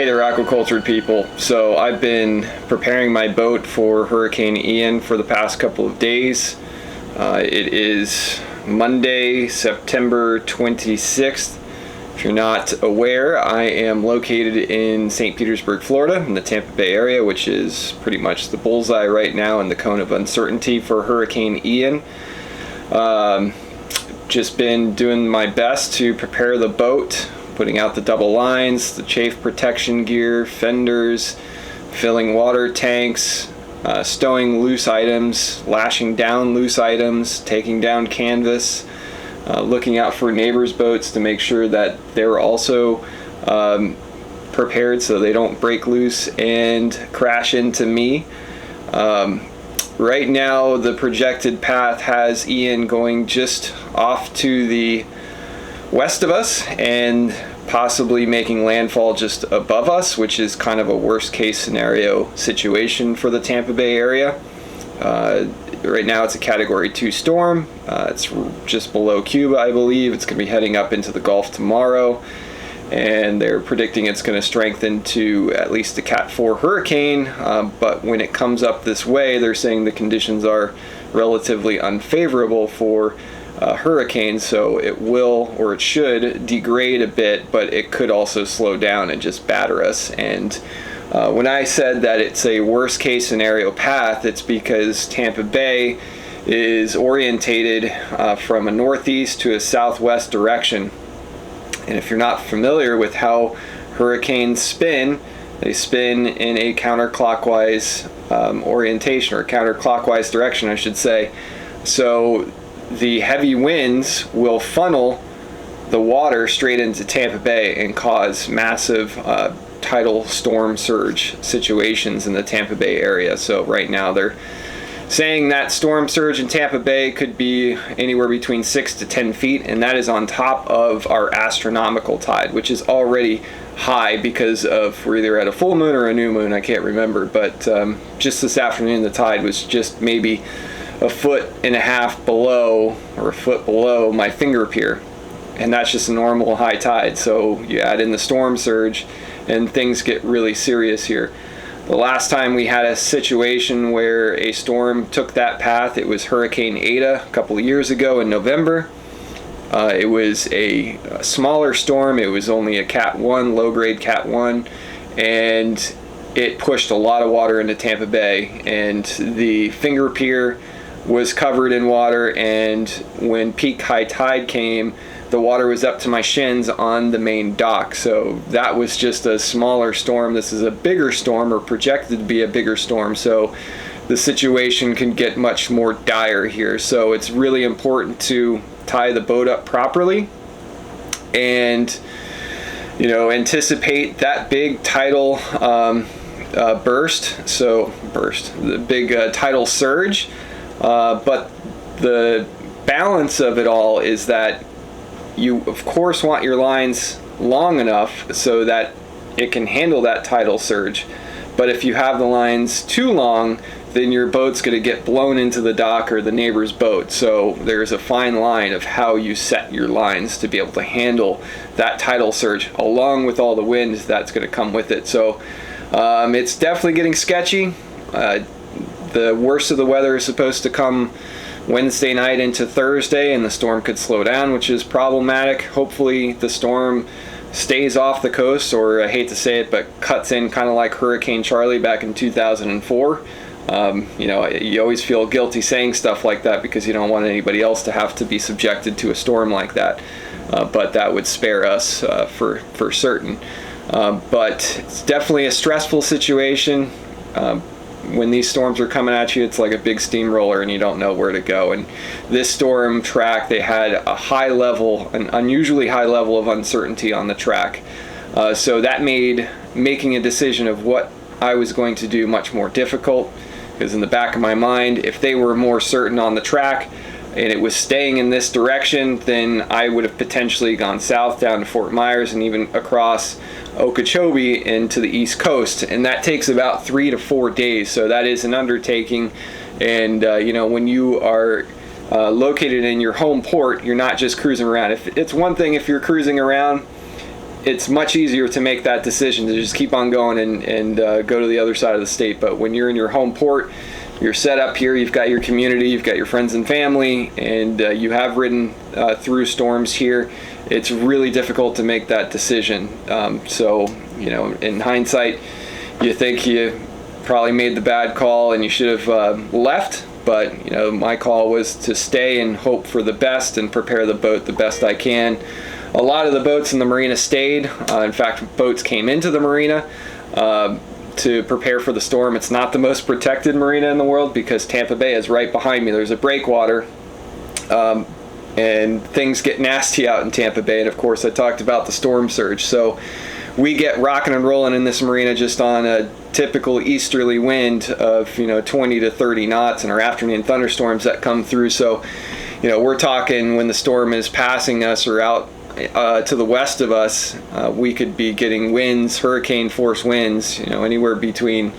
Hey there, Aqua-Cultured people. So I've been preparing my boat for Hurricane Ian for the past couple of days. It is Monday, September 26th. If you're not aware, I am located in St. Petersburg, Florida, in the Tampa Bay area, which is pretty much the bullseye right now in the cone of uncertainty for Hurricane Ian. Just been doing my best to prepare the boat, putting out the double lines, the chafe protection gear, fenders, filling water tanks, stowing loose items, lashing down loose items, taking down canvas, looking out for neighbors' boats to make sure that they're also prepared so they don't break loose and crash into me. Right now the projected path has Ian going just off to the west of us and possibly making landfall just above us, which is kind of a worst case scenario situation for the Tampa Bay area. Right now it's a Category 2 storm. It's just below Cuba, I believe. It's going to be heading up into the Gulf tomorrow, and they're predicting it's going to strengthen to at least a Cat 4 hurricane, but when it comes up this way, they're saying the conditions are relatively unfavorable for hurricane, so it will, or it should, degrade a bit, but it could also slow down and just batter us. And when I said that it's a worst case scenario path, it's because Tampa Bay is orientated from a northeast to a southwest direction. And if you're not familiar with how hurricanes spin, they spin in a counterclockwise orientation, or counterclockwise direction, I should say. So the heavy winds will funnel the water straight into Tampa Bay and cause massive tidal storm surge situations in the Tampa Bay area. So right now they're saying that storm surge in Tampa Bay could be anywhere between 6 to 10 feet, and that is on top of our astronomical tide, which is already high because of, we're either at a full moon or a new moon, I can't remember, but just this afternoon the tide was just maybe a foot and a half below, or a foot below my finger pier, and that's just a normal high tide. So you add in the storm surge and things get really serious here. The last time we had a situation where a storm took that path, it was Hurricane Ada a couple of years ago in November. It was a smaller storm. It was only a Cat 1, low-grade Cat 1, and it pushed a lot of water into Tampa Bay, and the finger pier was covered in water, and when peak high tide came, the water was up to my shins on the main dock. So that was just a smaller storm. This is a bigger storm, or projected to be a bigger storm, so the situation can get much more dire here. So it's really important to tie the boat up properly and, you know, anticipate that big tidal the big tidal surge. But the balance of it all is that you of course want your lines long enough so that it can handle that tidal surge, but if you have the lines too long, then your boat's going to get blown into the dock or the neighbor's boat. So there's a fine line of how you set your lines to be able to handle that tidal surge, along with all the wind that's going to come with it. So it's definitely getting sketchy. The worst of the weather is supposed to come Wednesday night into Thursday, and the storm could slow down, which is problematic. Hopefully the storm stays off the coast, or I hate to say it, but cuts in kind of like Hurricane Charlie back in 2004. You know, you always feel guilty saying stuff like that because you don't want anybody else to have to be subjected to a storm like that. But that would spare us for certain. But it's definitely a stressful situation. When these storms are coming at you, it's like a big steamroller and you don't know where to go. And this storm track, they had a high level, an unusually high level of uncertainty on the track. So that made making a decision of what I was going to do much more difficult, because in the back of my mind, if they were more certain on the track and it was staying in this direction, then I would have potentially gone south down to Fort Myers and even across Okeechobee into the East Coast, and that takes about 3 to 4 days. So that is an undertaking, and you know, when you are located in your home port, you're not just cruising around. If it's one thing if you're cruising around it's much easier to make that decision to just keep on going and go to the other side of the state. But when you're in your home port, you're set up here, you've got your community, you've got your friends and family, and you have ridden through storms here, it's really difficult to make that decision. So, you know, in hindsight, you think you probably made the bad call and you should have left. But, you know, my call was to stay and hope for the best and prepare the boat the best I can. A lot of the boats in the marina stayed. In fact, boats came into the marina to prepare for the storm. It's not the most protected marina in the world because Tampa Bay is right behind me. There's a breakwater, and things get nasty out in Tampa Bay. And of course, I talked about the storm surge. So we get rocking and rolling in this marina just on a typical easterly wind of, you know, 20 to 30 knots, and our afternoon thunderstorms that come through. So, you know, we're talking when the storm is passing us or out to the west of us, we could be getting winds, hurricane force winds, you know, anywhere between,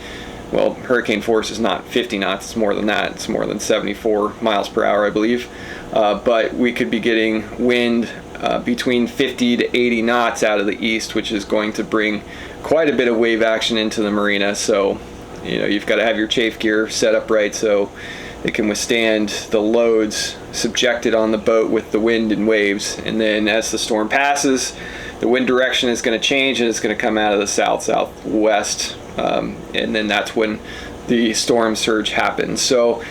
well, hurricane force is not 50 knots, it's more than that. It's more than 74 miles per hour, I believe. But we could be getting wind between 50 to 80 knots out of the east, which is going to bring quite a bit of wave action into the marina. So, you know, you've got to have your chafe gear set up right so it can withstand the loads subjected on the boat with the wind and waves. And then as the storm passes, the wind direction is going to change and it's going to come out of the south-southwest. And then that's when the storm surge happens. So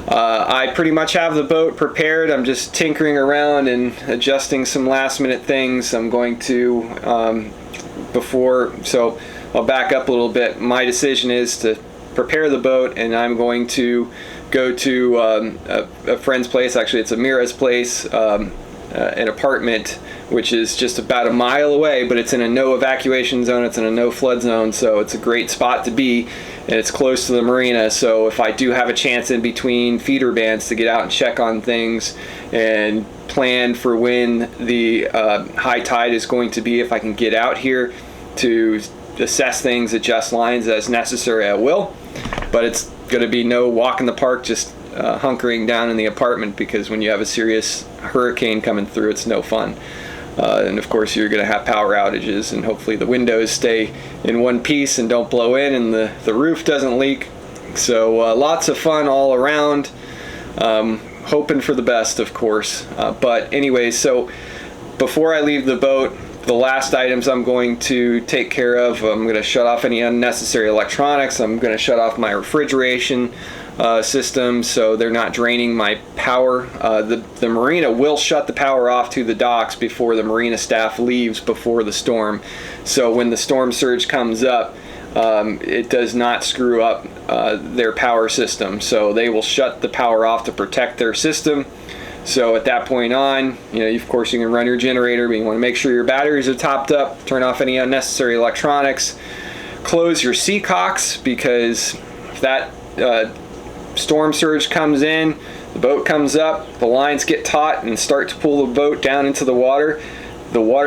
I pretty much have the boat prepared. I'm just tinkering around and adjusting some last minute things. I'm going to, so I'll back up a little bit. My decision is to prepare the boat, and I'm going to go to a friend's place. Actually, it's Amira's place, an apartment, which is just about a mile away, but it's in a no evacuation zone. It's in a no flood zone, so it's a great spot to be, and it's close to the marina. So if I do have a chance in between feeder bands to get out and check on things and plan for when the high tide is going to be, if I can get out here to assess things, adjust lines as necessary, I will. But it's going to be no walk in the park, just hunkering down in the apartment, because when you have a serious hurricane coming through, it's no fun. And of course, you're going to have power outages, and hopefully the windows stay in one piece and don't blow in, and the roof doesn't leak. So lots of fun all around. Hoping for the best, of course. But anyways, so before I leave the boat, the last items I'm going to take care of, I'm going to shut off any unnecessary electronics. I'm going to shut off my refrigeration system so they're not draining my power. The marina will shut the power off to the docks before the marina staff leaves before the storm. So when the storm surge comes up, it does not screw up their power system. So they will shut the power off to protect their system. So at that point on, you know, of course you can run your generator, but you want to make sure your batteries are topped up, turn off any unnecessary electronics, close your seacocks, because if that storm surge comes in, the boat comes up, the lines get taut and start to pull the boat down into the water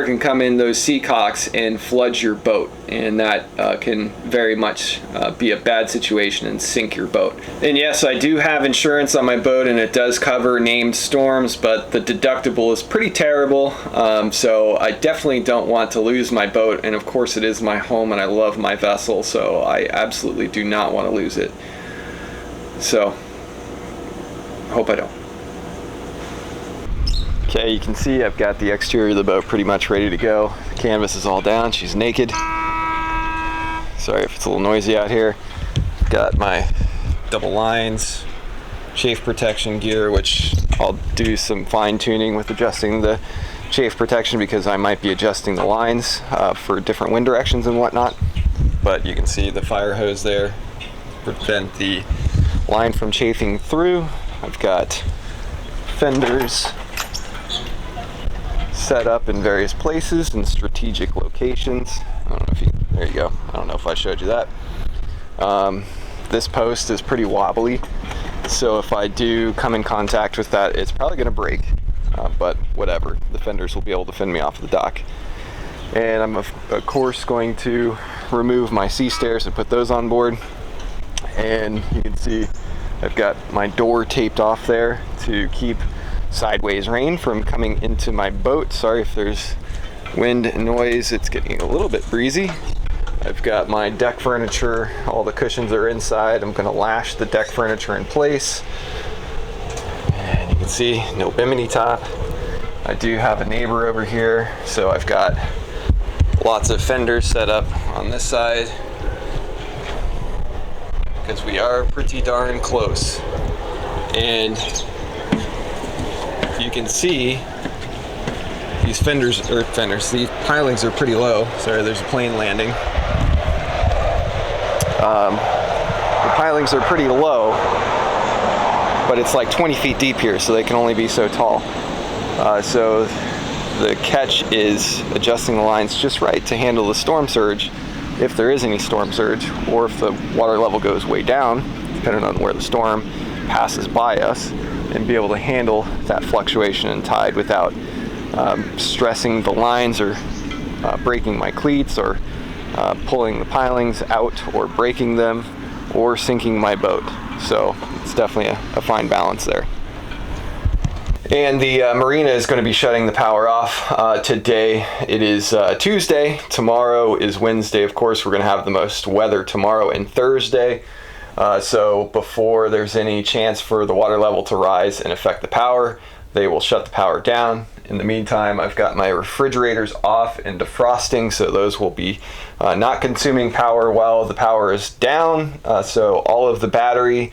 can come in those seacocks and flood your boat, and that can very much be a bad situation and sink your boat. And yes, I do have insurance on my boat, and it does cover named storms, but the deductible is pretty terrible, so I definitely don't want to lose my boat. And of course it is my home and I love my vessel, so I absolutely do not want to lose it. So hope I don't. Okay, you can see I've got the exterior of the boat pretty much ready to go. The canvas is all down, she's naked. Sorry if it's a little noisy out here. Got my double lines, chafe protection gear, which I'll do some fine tuning with adjusting the chafe protection, because I might be adjusting the lines for different wind directions and whatnot. But you can see the fire hose there, prevent the line from chafing through. I've got fenders set up in various places in strategic locations. I don't know if you, there you go. I don't know if I showed you that. This post is pretty wobbly, so if I do come in contact with that, it's probably going to break, but whatever. The fenders will be able to fend me off the dock. And I'm of course going to remove my sea stairs and put those on board. And you can see I've got my door taped off there to keep sideways rain from coming into my boat. Sorry if there's wind and noise. It's getting a little bit breezy. I've got my deck furniture, all the cushions are inside. I'm gonna lash the deck furniture in place. And you can see no bimini top. I do have a neighbor over here, so I've got lots of fenders set up on this side because we are pretty darn close. And you can see these these pilings are pretty low. Sorry, there's a plane landing. The pilings are pretty low, but it's like 20 feet deep here, so they can only be so tall. So the catch is adjusting the lines just right to handle the storm surge, if there is any storm surge, or if the water level goes way down, depending on where the storm passes by us, and be able to handle that fluctuation in tide without stressing the lines or breaking my cleats or pulling the pilings out or breaking them or sinking my boat. So it's definitely a fine balance there. And the Marina is going to be shutting the power off today. It is Tuesday. Tomorrow is Wednesday. Of course, we're going to have the most weather tomorrow and Thursday. So before there's any chance for the water level to rise and affect the power, they will shut the power down. In the meantime, I've got my refrigerators off and defrosting, so those will be not consuming power while the power is down. So all of the battery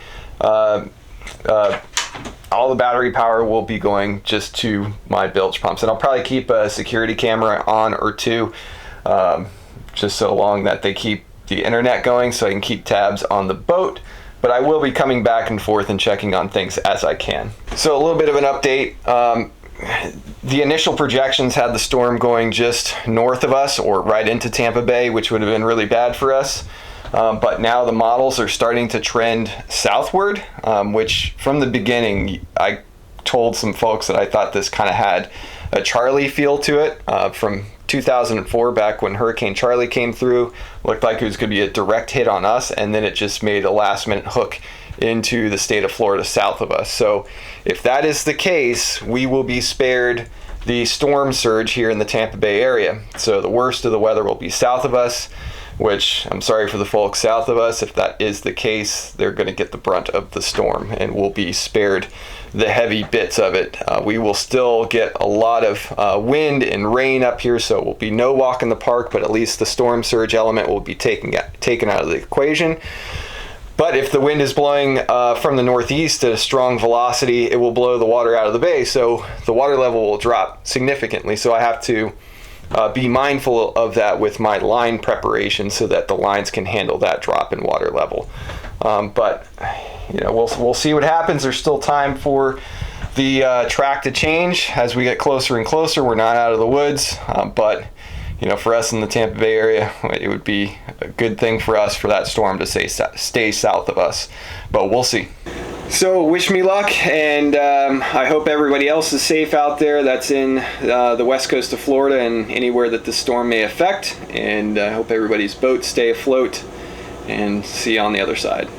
power will be going just to my bilge pumps, and I'll probably keep a security camera on or two, just so long that they keep the internet going so I can keep tabs on the boat. But I will be coming back and forth and checking on things as I can. So a little bit of an update. The initial projections had the storm going just north of us or right into Tampa Bay, which would have been really bad for us. But now the models are starting to trend southward, which from the beginning, I told some folks that I thought this kind of had a Charlie feel to it. From 2004, back when Hurricane Charlie came through, looked like it was going to be a direct hit on us, and then it just made a last minute hook into the state of Florida south of us. So if that is the case, we will be spared the storm surge here in the Tampa Bay area. So the worst of the weather will be south of us, which I'm sorry for the folks south of us. If that is the case, they're going to get the brunt of the storm and we'll be spared the heavy bits of it. We will still get a lot of wind and rain up here, so it will be no walk in the park, but at least the storm surge element will be taken out of the equation. But if the wind is blowing from the northeast at a strong velocity, it will blow the water out of the bay, so the water level will drop significantly. So I have to be mindful of that with my line preparation so that the lines can handle that drop in water level. But you know, we'll see what happens. There's still time for the track to change as we get closer and closer. We're not out of the woods, but you know, for us in the Tampa Bay area, it would be a good thing for us for that storm to stay south of us, but we'll see. So wish me luck, and I hope everybody else is safe out there that's in the west coast of Florida and anywhere that the storm may affect, and I hope everybody's boats stay afloat, and see you on the other side.